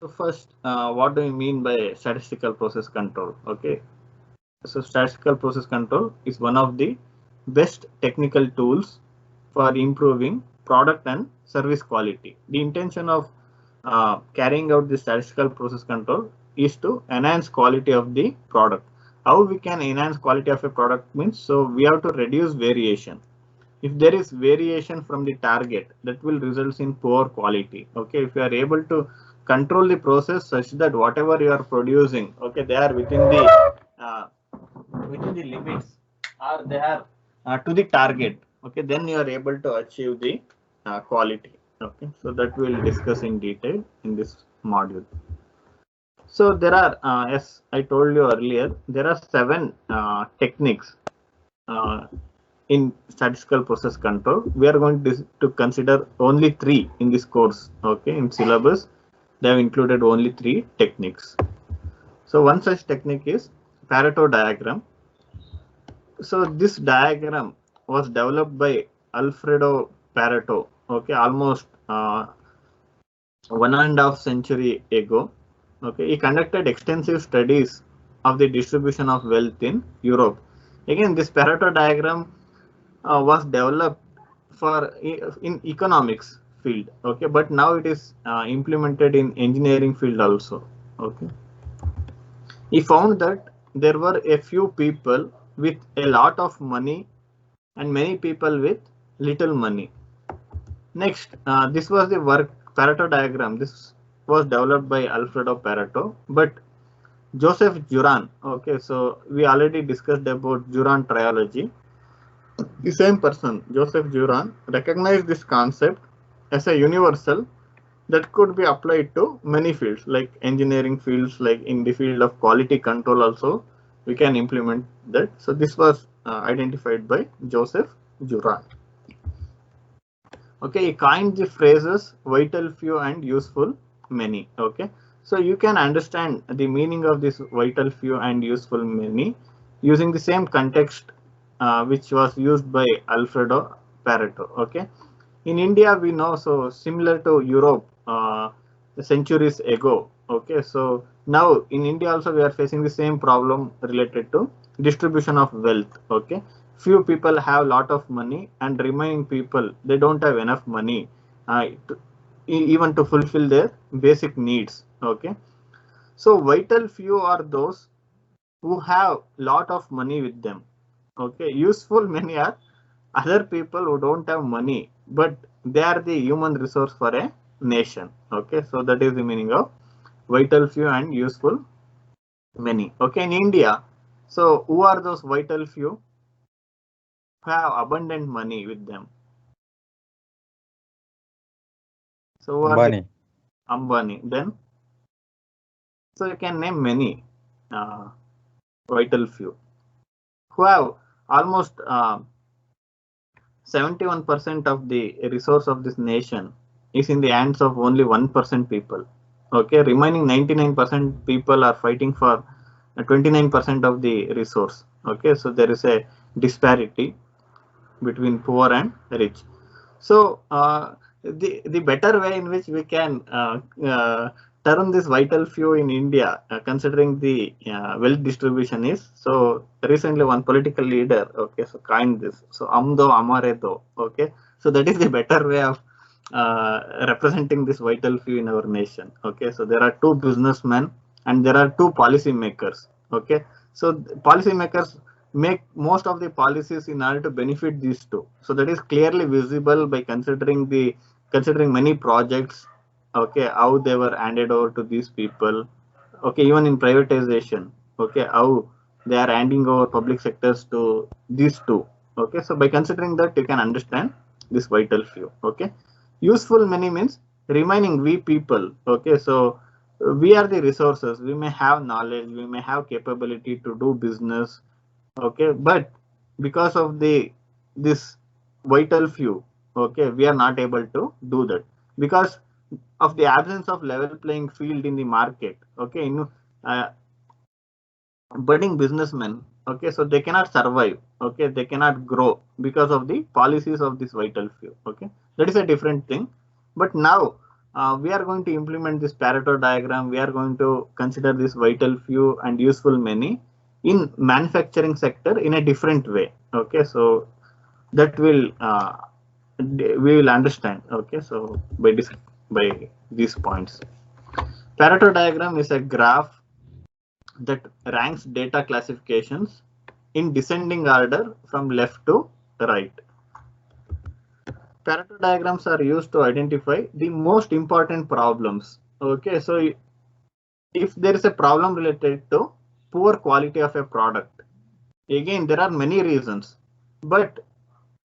So first, what do we mean by statistical process control? Okay, so statistical process control is one of the best technical tools for improving product and service quality. The intention of carrying out the statistical process control is to enhance quality of the product. How we can enhance quality of a product means, so we have to reduce variation. If there is variation from the target, that will result in poor quality. Okay, if you are able to control the process such that whatever you are producing, okay, they are uh, within the limits, or they are to the target, okay, then you are able to achieve the quality. Okay, so that we'll discuss in detail in this module. So there are, as I told you earlier, there are 7 techniques uh, in statistical process control. We are going to consider only 3 in this course. Okay, in syllabus they have included only 3 techniques. So one such technique is Pareto diagram. So this diagram was developed by Alfredo Pareto. Okay, almost 1.5 century ago. Okay, he conducted extensive studies of the distribution of wealth in Europe. Again, this Pareto diagram was developed for in economics field. Okay, but now it is implemented in engineering field also. Okay, he found that there were a few people with a lot of money and many people with little money. Next, this was the work Pareto diagram. This was developed by Alfredo Pareto, but Joseph Juran. Okay, so we already discussed about Juran trilogy. The same person, Joseph Juran, recognized this concept as a universal that could be applied to many fields, like engineering fields, like in the field of quality control also we can implement that. So this was identified by Joseph Juran. Okay, he coined the phrases vital few and useful many. Okay, so you can understand the meaning of this vital few and useful many using the same context which was used by Alfredo Pareto. Okay, in India we know, so similar to Europe centuries ago. Okay, so now in India also we are facing the same problem related to distribution of wealth. Okay, few people have lot of money and remaining people, they don't have enough money to, even to fulfill their basic needs. Okay, so vital few are those who have lot of money with them. Okay, useful many are other people who don't have money, but they are the human resource for a nation. Okay, so that is the meaning of vital few and useful many. Okay, in India, so who are those vital few who have abundant money with them? So who are the Ambani. Ambani? Then, so you can name many vital few who have almost 71% of the resource of this nation is in the hands of only 1% people. Okay, remaining 99% people are fighting for 29% of the resource. Okay, so there is a disparity between poor and rich. So the better way in which we can turn this vital few in India, considering the wealth distribution, is, so recently one political leader, okay, so coined this. So amdo amare do. Okay, so that is the better way of representing this vital few in our nation. Okay, so there are 2 businessmen and there are 2 policy makers. Okay, so policy makers make most of the policies in order to benefit these 2. So that is clearly visible by considering many projects. Okay, how they were handed over to these people. Okay, even in privatization. Okay, how they are handing over public sectors to these 2. Okay, so by considering that, you can understand this vital few. Okay, useful many means remaining we people. Okay, so we are the resources, we may have knowledge, we may have capability to do business. Okay, but because of this vital few, okay, we are not able to do that because of the absence of level playing field in the market. Okay, uh, budding businessmen, okay, so they cannot survive. Okay, they cannot grow because of the policies of this vital few. Okay, that is a different thing. But now we are going to implement this Pareto diagram. We are going to consider this vital few and useful many in manufacturing sector in a different way. Okay, so that will we will understand. Okay, so by these points, Pareto diagram is a graph that ranks data classifications in descending order from left to right. Pareto diagrams are used to identify the most important problems. Okay, so if there is a problem related to poor quality of a product, again there are many reasons, but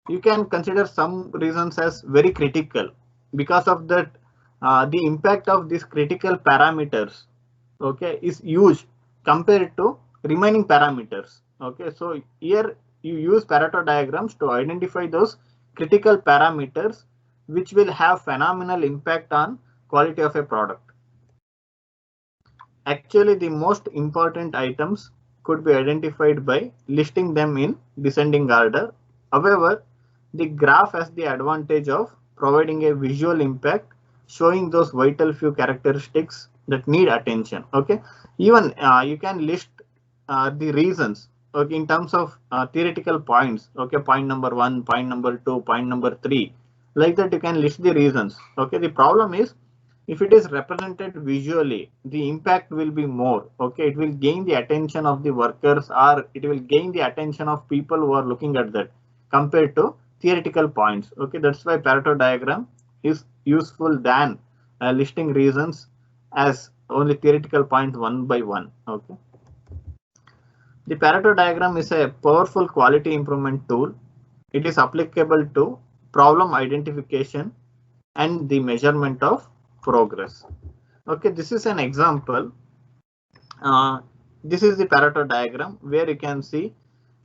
you can consider some reasons as very critical. Because of that, the impact of these critical parameters, okay, is huge compared to remaining parameters. Okay, so here you use Pareto diagrams to identify those critical parameters which will have phenomenal impact on quality of a product. Actually, the most important items could be identified by listing them in descending order. However, the graph has the advantage of providing a visual impact, showing those vital few characteristics that need attention. Okay, even you can list the reasons. Okay, in terms of theoretical points. Okay, point number 1, point number 2, point number 3, like that you can list the reasons. Okay, the problem is, if it is represented visually, the impact will be more. Okay, it will gain the attention of the workers, or it will gain the attention of people who are looking at that compared to theoretical points. Okay, that's why Pareto diagram is useful than listing reasons as only theoretical points one by one. Okay, the Pareto diagram is a powerful quality improvement tool. It is applicable to problem identification and the measurement of progress. Okay, this is an example. This is the Pareto diagram where you can see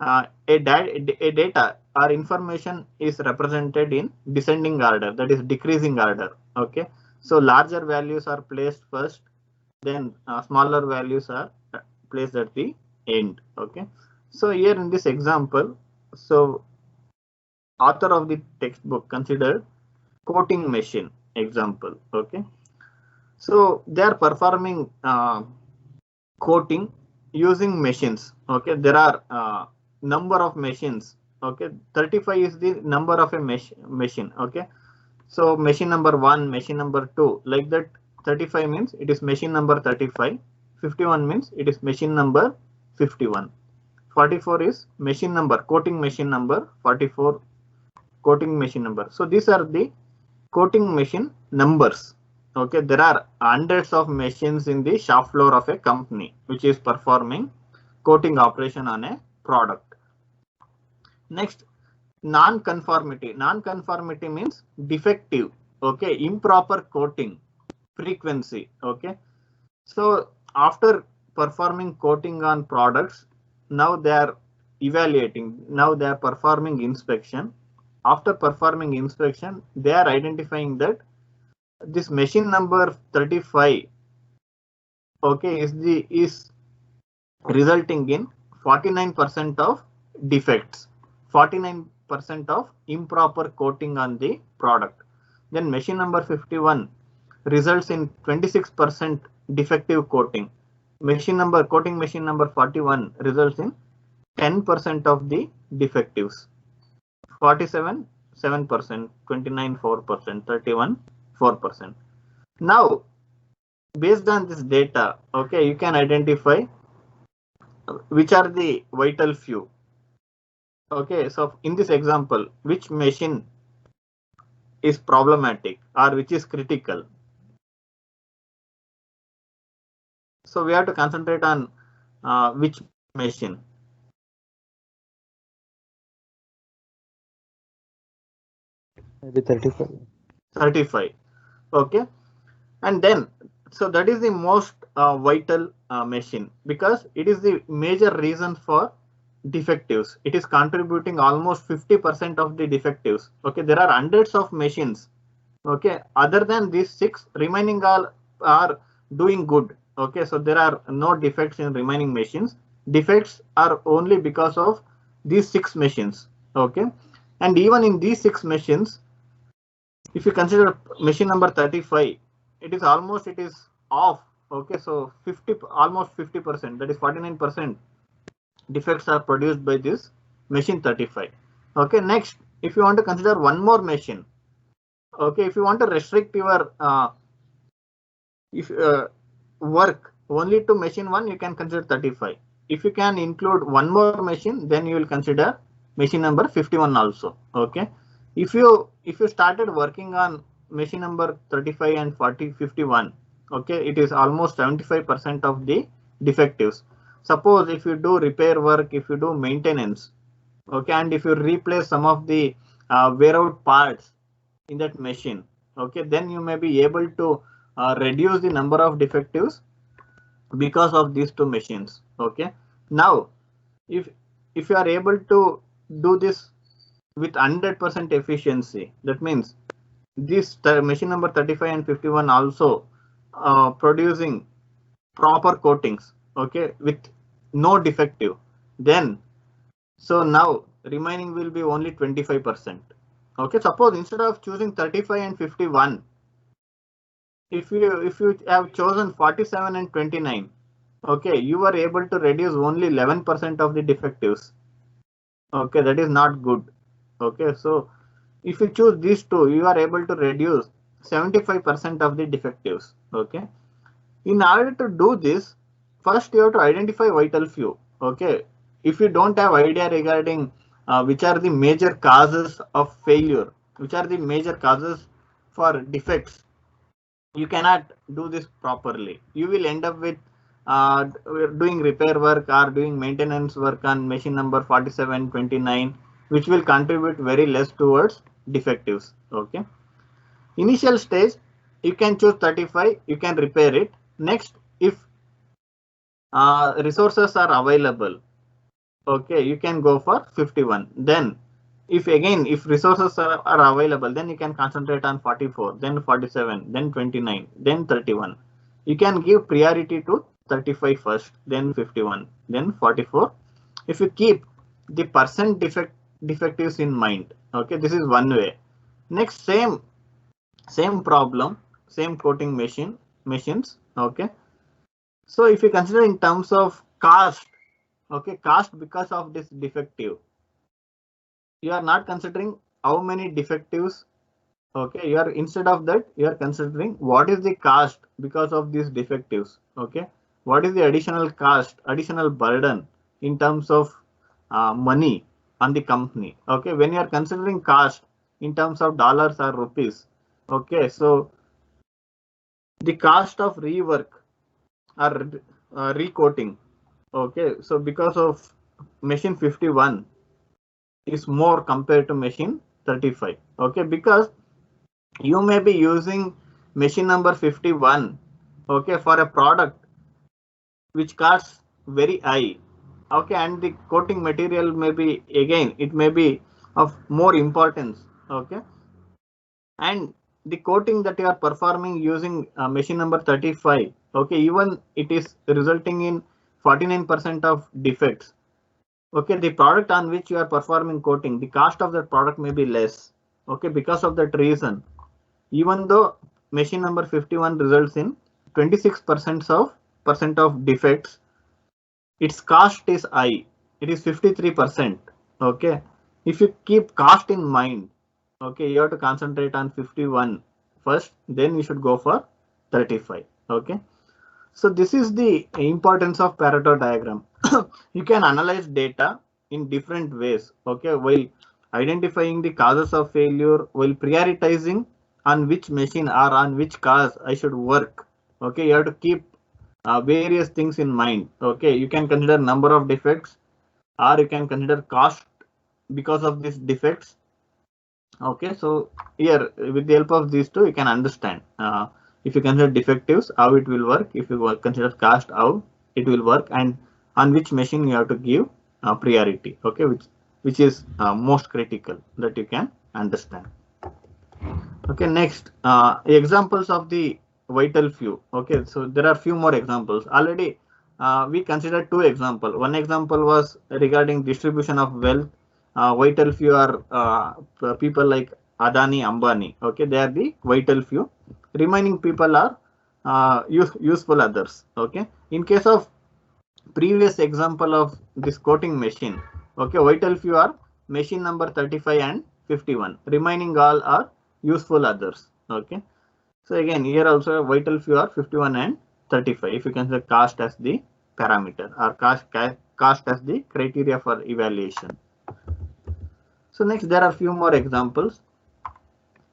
a data or information is represented in descending order, that is decreasing order. Okay, so larger values are placed first, then smaller values are placed at the end. Okay, so here in this example, so author of the textbook considered coating machine example. Okay, so they are performing coating using machines. Okay, there are number of machines. Okay, 35 is the number of a machine. Okay, so machine number 1, machine number 2, like that. 35 means it is machine number 35. 51 means it is machine number 51. 44 is machine number, coating machine number 44, coating machine number. So these are the coating machine numbers. Okay, there are hundreds of machines in the shop floor of a company which is performing coating operation on a product. Next, non-conformity. Non-conformity means defective. Okay, improper coating frequency. Okay, so after performing coating on products, now they are evaluating. Now they are performing inspection. After performing inspection, they are identifying that this machine number 35, okay, is resulting in 49% of defects, 49% of improper coating on the product. Then machine number 51 results in 26% defective coating. Coating machine number 41 results in 10% of the defectives. 47 7%, 29 4%, 31 4%. Now, based on this data, okay, you can identify which are the vital few. Okay, so in this example, which machine is problematic or which is critical? So we have to concentrate on which machine. Maybe 35. 35. Okay, and then so that is the most vital machine, because it is the major reason for defectives. It is contributing almost 50% of the defectives. Okay, there are hundreds of machines. Okay, other than these 6, remaining all are doing good. Okay, so there are no defects in remaining machines. Defects are only because of these 6 machines. Okay, and even in these 6 machines, if you consider machine number 35, it is almost, it is off. Okay, so 50, almost 50%, that is 49% defects are produced by this machine 35. Okay, next, if you want to consider one more machine, okay, if you want to restrict your if work only to machine 1, you can consider 35. If you can include one more machine, then you will consider machine number 51 also. Okay, if you started working on machine number 35 and 40 51, okay, it is almost 75% of the defectives. Suppose if you do repair work, if you do maintenance, okay, and if you replace some of the wear out parts in that machine, okay, then you may be able to reduce the number of defectives because of these two machines. Okay, now if you are able to do this with 100% efficiency, that means this machine number 35 and 51 also producing proper coatings, okay, with no defective, then so now remaining will be only 25%. Okay, suppose instead of choosing 35 and 51, if you have chosen 47 and 29, okay, you are able to reduce only 11% of the defectives. Okay, that is not good. Okay, so if you choose these two, you are able to reduce 75% of the defectives. Okay, in order to do this, first you have to identify vital few. Okay, if you don't have idea regarding which are the major causes of failure, which are the major causes for defects, you cannot do this properly. You will end up with doing repair work or doing maintenance work on machine number 47 29, which will contribute very less towards defectives. Okay, initial stage you can choose 35, you can repair it. Next, if resources are available, okay, you can go for 51. Then if again if resources are available, then you can concentrate on 44, then 47, then 29, then 31. You can give priority to 35 first, then 51, then 44. If you keep the percent defectives in mind, okay, this is one way. Next, same problem, same coating machines. Okay, so if you consider in terms of cost, okay, cost because of this defective, you are not considering how many defectives. Okay, you are, instead of that, you are considering what is the cost because of these defectives. Okay, what is the additional cost, additional burden in terms of money on the company. Okay, when you are considering cost in terms of dollars or rupees, okay, so the cost of rework or recoating, okay, so because of machine 51 is more compared to machine 35. Okay, because you may be using machine number 51, okay, for a product which costs very high. Okay, and the coating material may be, again, it may be of more importance. Okay, and the coating that you are performing using machine number 35, okay, even it is resulting in 49% of defects. Okay, the product on which you are performing coating, the cost of that product may be less. Okay, because of that reason, even though machine number 51 results in 26% of defects, its cost is high, it is 53%. Okay, if you keep cost in mind, okay, you have to concentrate on 51 first, then you should go for 35. Okay, so this is the importance of Pareto diagram. You can analyze data in different ways, okay, while identifying the causes of failure, while prioritizing on which machine or on which cause I should work. Okay, you have to keep various things in mind. Okay, you can consider number of defects, or you can consider cost because of these defects. Okay, so here with the help of these two, you can understand if you consider defectives, how it will work. If you consider cost, how it will work, and on which machine you have to give priority. Okay, which is most critical, that you can understand. Okay, next examples of the vital few. Okay, so there are few more examples. Already we considered two examples. One example was regarding distribution of wealth. Vital few are people like Adani, Ambani. Okay, they are the vital few. remaining people are useful others. Okay, in case of previous example of this coating machine, okay, vital few are machine number 35 and 51, remaining all are useful others. Okay, so again here also vital few are 51 and 35 if you consider cost as the parameter or cost as the criteria for evaluation. So next there are few more examples.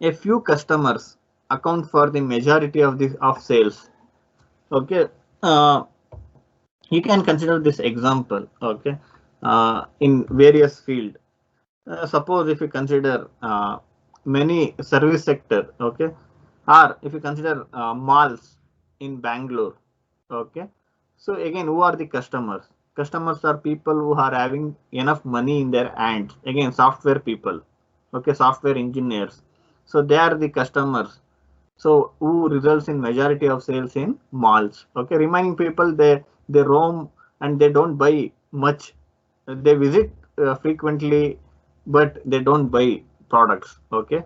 A few customers account for the majority of sales. Okay, you can consider this example. Okay, in various field. Suppose if you consider many service sector. Okay, or if you consider malls in Bangalore. Okay, so again, who are the customers? Customers are people who are having enough money in their hands. Again, software people. Okay, software engineers. So they are the customers. So who results in majority of sales in malls. Okay, remaining people they roam and they don't buy much. They visit frequently, but they don't buy products. Okay,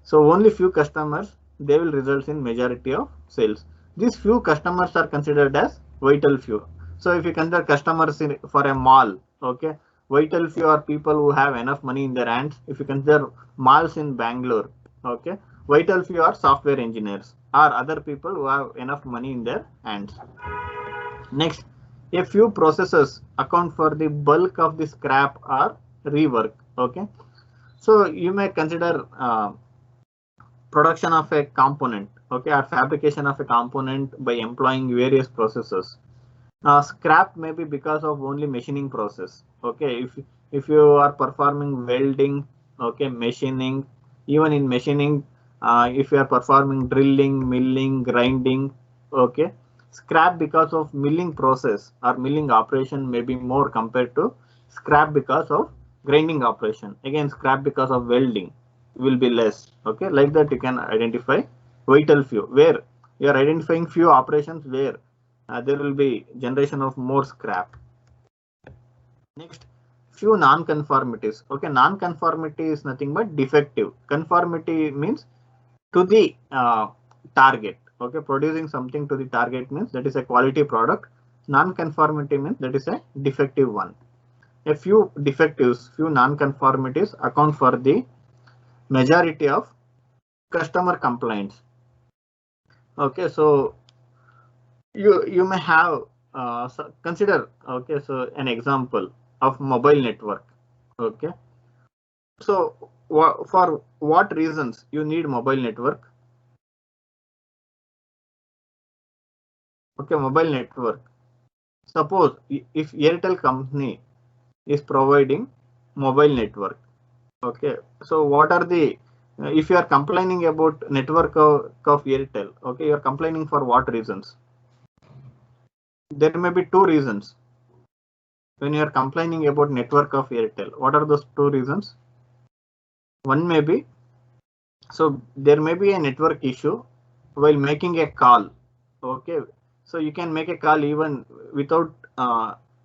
so only few customers they will result in majority of sales. These few customers are considered as vital few. So if you consider customers for a mall, okay, vital few are people who have enough money in their hands. If you consider malls in Bangalore, okay, vital few are software engineers or other people who have enough money in their hands. Next, a few processes account for the bulk of the scrap or rework. Okay, so you may consider production of a component, okay, or fabrication of a component by employing various processes. Scrap may be because of only machining process. Okay, if you are performing welding, okay, machining, even in machining, if you are performing drilling, milling, grinding, okay, scrap because of milling process or milling operation may be more compared to scrap because of grinding operation. Again, scrap because of welding will be less. Okay, like that you can identify vital few where you are identifying few operations where there will be generation of more scrap. Next, few non-conformities. Okay, non-conformity is nothing but defective. Conformity means to the target. Okay, producing something to the target means that is a quality product. Non-conformity means that is a defective one. A few defectives, few non-conformities account for the majority of customer complaints. Okay, so you may have consider, okay, so an example of mobile network. Okay, so for what reasons you need mobile network? Okay, mobile network. Suppose if Airtel company is providing mobile network. Okay, so what are the if you are complaining about network of Airtel, okay, you are complaining for what reasons? There may be two reasons when you are complaining about network of Airtel. What are those two reasons? One may be, so there may be a network issue while making a call. Okay, so you can make a call even without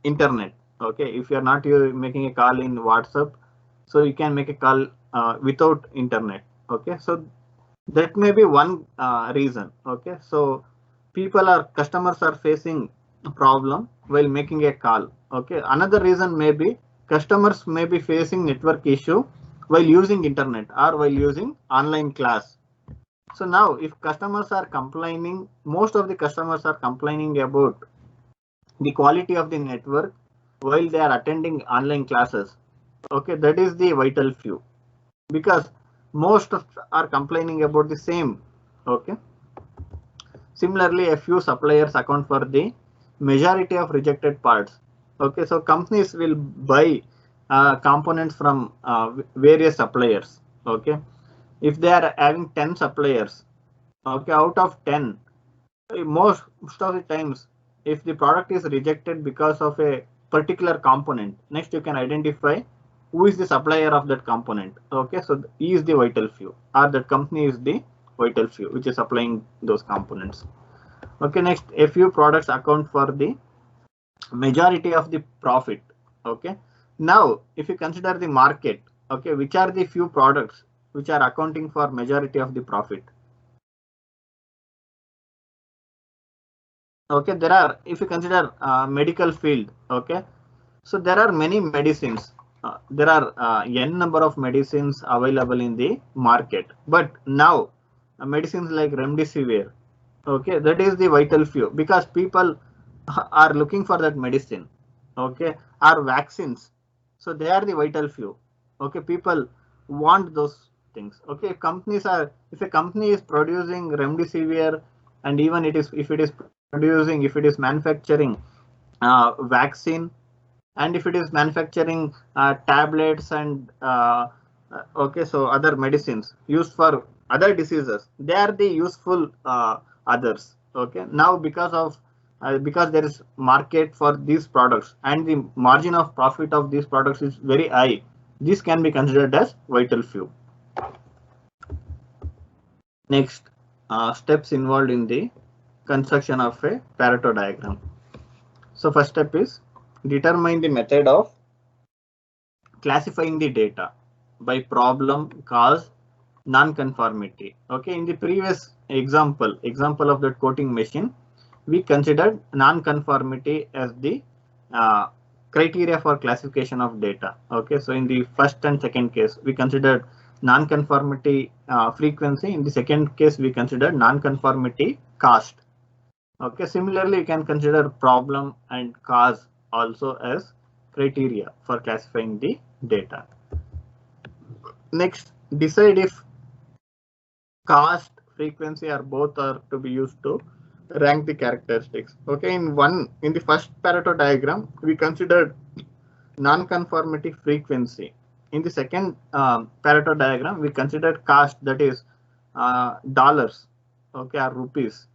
internet. Okay, if you are not making a call in WhatsApp, so you can make a call without internet. Okay, so that may be one reason. Okay, so customers are facing a problem while making a call. Okay, another reason may be customers may be facing network issue while using internet or while using online class. So now if customers are complaining, most of the customers are complaining about the quality of the network while they are attending online classes. Okay, that is the vital few because most are complaining about the same. Okay, similarly a few suppliers account for the majority of rejected parts. Okay, so companies will buy components from various suppliers. Okay, if they are having 10 suppliers, okay, out of 10, most of the times if the product is rejected because of a particular component, next you can identify who is the supplier of that component. Okay, so he is the vital few or that company is the vital few which is supplying those components. Okay, next a few products account for the majority of the profit. Okay, now if you consider the market, okay, which are the few products which are accounting for majority of the profit? Okay, there are, if you consider medical field, okay, so there are many medicines. There are n number of medicines available in the market, but now medicines like remdesivir, okay, that is the vital few because people are looking for that medicine, okay, are vaccines, so they are the vital few, okay, people want those things, okay. If a company is producing remdesivir, and even if it is manufacturing vaccine, and if it is manufacturing tablets and okay, so other medicines used for other diseases, they are the useful others, okay. Now because there is market for these products and the margin of profit of these products is very high, this can be considered as vital few. Next, steps involved in the construction of a Pareto diagram. So first step is determine the method of classifying the data by problem, cause, non-conformity. Okay, in the previous example of the quoting machine, we considered non-conformity as the criteria for classification of data. Okay, so in the first and second case, we considered non-conformity frequency. In the second case, we considered non-conformity cost. Okay, similarly, you can consider problem and cause also as criteria for classifying the data. Next, decide if cost, frequency, or both are to be used to rank the characteristics. Okay, in the first Pareto diagram, we considered non-conformity frequency. In the second Pareto diagram, we considered cost, that is dollars, okay, or rupees.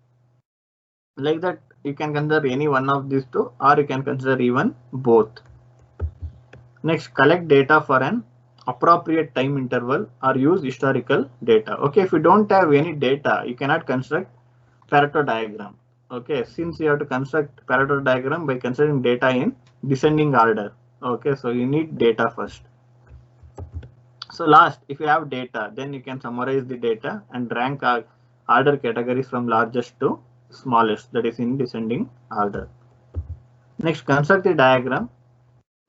Like that, you can consider any one of these two, or you can consider even both. Next, collect data for an appropriate time interval or use historical data. Okay, if you don't have any data, you cannot construct Pareto diagram. Okay, since you have to construct Pareto diagram by considering data in descending order. Okay, so you need data first. So last, if you have data, then you can summarize the data and rank order categories from largest to smallest, that is in descending order. Next, construct the diagram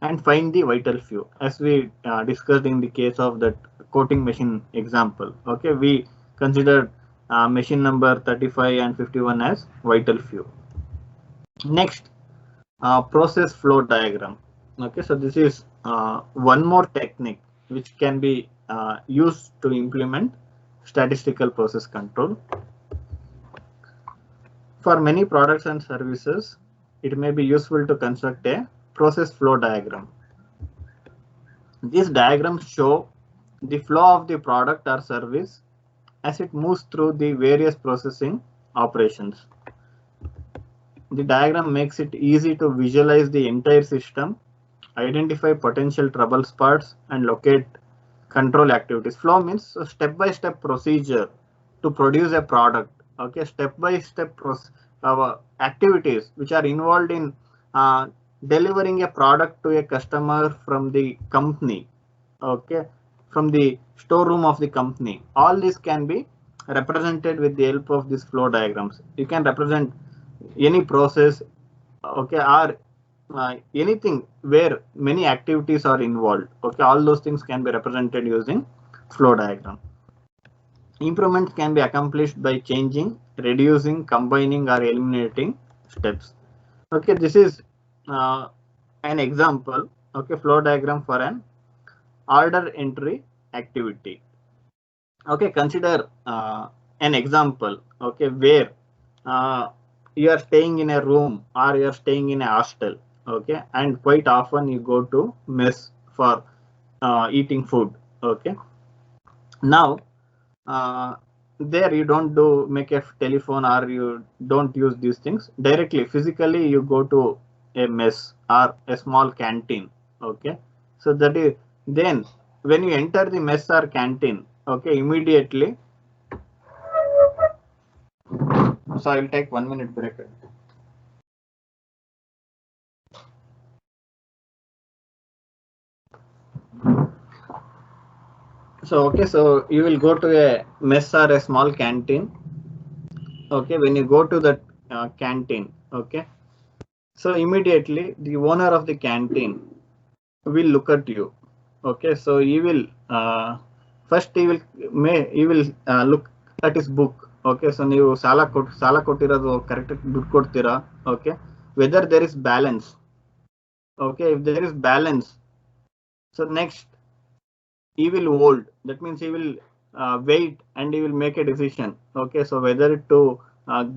and find the vital few, as we discussed in the case of that quoting machine example. Okay, we considered machine number 35 and 51 as vital few. Next, process flow diagram. Okay, so this is one more technique which can be used to implement statistical process control. For many products and services, it may be useful to construct a process flow diagram. These diagrams show the flow of the product or service as it moves through the various processing operations. The diagram makes it easy to visualize the entire system, identify potential trouble spots, and locate control activities. Flow means a step-by-step procedure to produce a product. Okay, step-by-step activities which are involved in delivering a product to a customer from the company. Okay, from the storeroom of the company. All this can be represented with the help of these flow diagrams. You can represent any process, okay, or anything where many activities are involved. Okay, all those things can be represented using flow diagram. Improvements can be accomplished by changing, reducing, combining, or eliminating steps. Okay, this is an example. Okay, flow diagram for an order entry activity. Okay, consider an example. Okay, where you are staying in a room or you are staying in a hostel. Okay, and quite often you go to mess for eating food. Okay, now there you don't make a telephone, or you don't use these things directly. Physically, you go to a mess or a small canteen. Okay, so that is, then when you enter the mess or canteen, okay, immediately. So I will take 1 minute break. So okay, so you will go to a mess or a small canteen. Okay, when you go to that canteen, Okay, so immediately the owner of the canteen will look at you. Okay, so he will first he will look at his book. Okay, so ನೀವು ಸಾಲ ಕೊಟ್ಟಿರೋದು correct ದುಡ್ಡು ಕೊಡ್ತೀರಾ? Okay, whether there is balance. Okay, if there is balance, so next he will hold. That means he will wait and he will make a decision. Okay, so whether to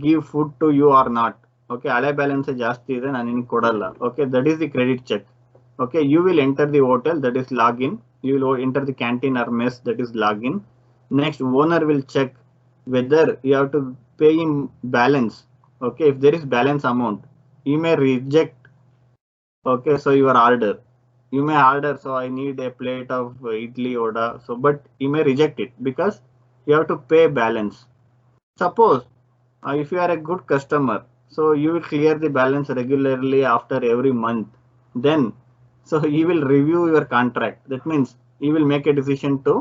give food to you or not. Okay, ಹಳೆ balance ಜಾಸ್ತಿ ಇದೆ, ನಾನು ನಿನಗೆ ಕೊಡಲ್ಲ. Okay, that is the credit check. Okay, you will enter the hotel, that is login. You will enter the canteen or mess, that is login. Next, owner will check whether you have to pay him balance. Okay, if there is balance amount, he may reject. Okay, so your order, you may order, so I need a plate of idli oda, so but you may reject it because you have to pay balance. Suppose if you are a good customer, so you will clear the balance regularly after every month, then so he will review your contract. That means he will make a decision to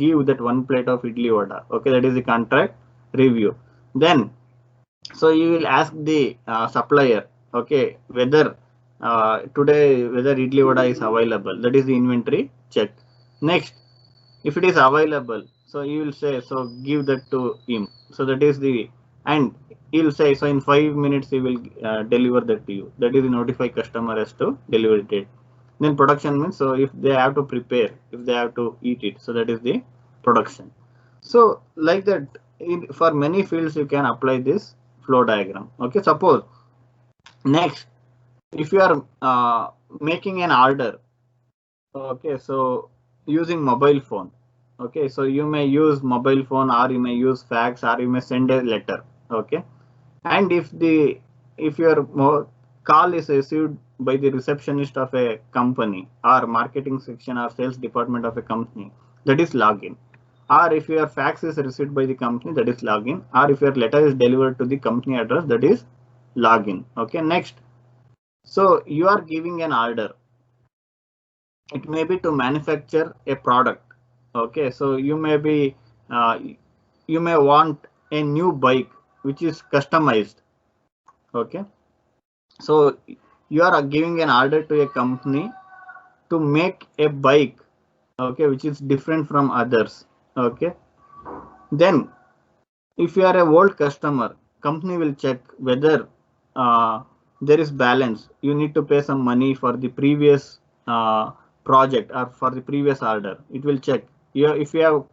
give that one plate of idli oda. Okay, that is the contract review. Then so you will ask the supplier, okay, whether today whether idli vada is available. That is the inventory check. Next, if it is available, so you will say, so give that to him. So that is the, and he will say, so in 5 minutes he will deliver that to you. That is the notify customer as to delivery date. Then production means, so if they have to prepare, if they have to eat it, so that is the production. So like that, for many fields you can apply this flow diagram. Okay, suppose next, if you are making an order, okay, so using mobile phone, okay, so you may use mobile phone, or you may use fax, or you may send a letter. Okay, and if your call is received by the receptionist of a company, or marketing section or sales department of a company, that is login. Or if your fax is received by the company, that is login. Or if your letter is delivered to the company address, that is login. Okay, next, so you are giving an order. It may be to manufacture a product. Okay, so you may be you may want a new bike which is customized. Okay, so you are giving an order to a company to make a bike, okay, which is different from others. Okay, then if you are a old customer, company will check whether there is balance. You need to pay some money for the previous project or for the previous order. It will check if you have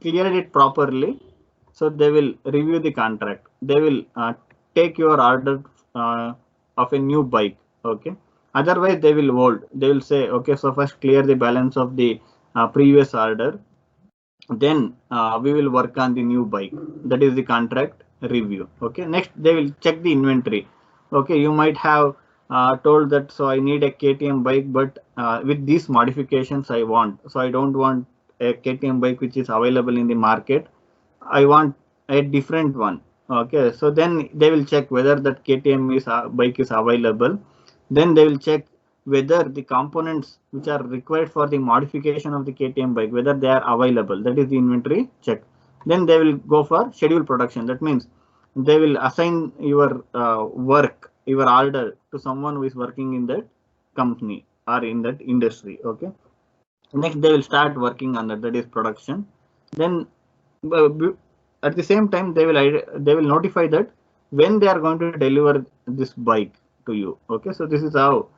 cleared it properly, so they will review the contract. They will take your order of a new bike. Okay, otherwise they will hold. They will say, okay, so first clear the balance of the previous order, then we will work on the new bike. That is the contract review. Okay, next they will check the inventory. Okay, you might have told that, so I need a KTM bike, but with these modifications I want, so I don't want a KTM bike which is available in the market, I want a different one. Okay, so then they will check whether that KTM is bike is available. Then they will check whether the components which are required for the modification of the KTM bike, whether they are available. That is the inventory check. Then they will go for schedule production. That means they will assign your work, your order to someone who is working in that company or in that industry. Okay, next they will start working on that, that is production. Then at the same time they will notify that when they are going to deliver this bike to you. Okay, so this is how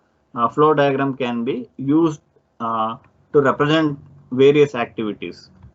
flow diagram can be used to represent various activities.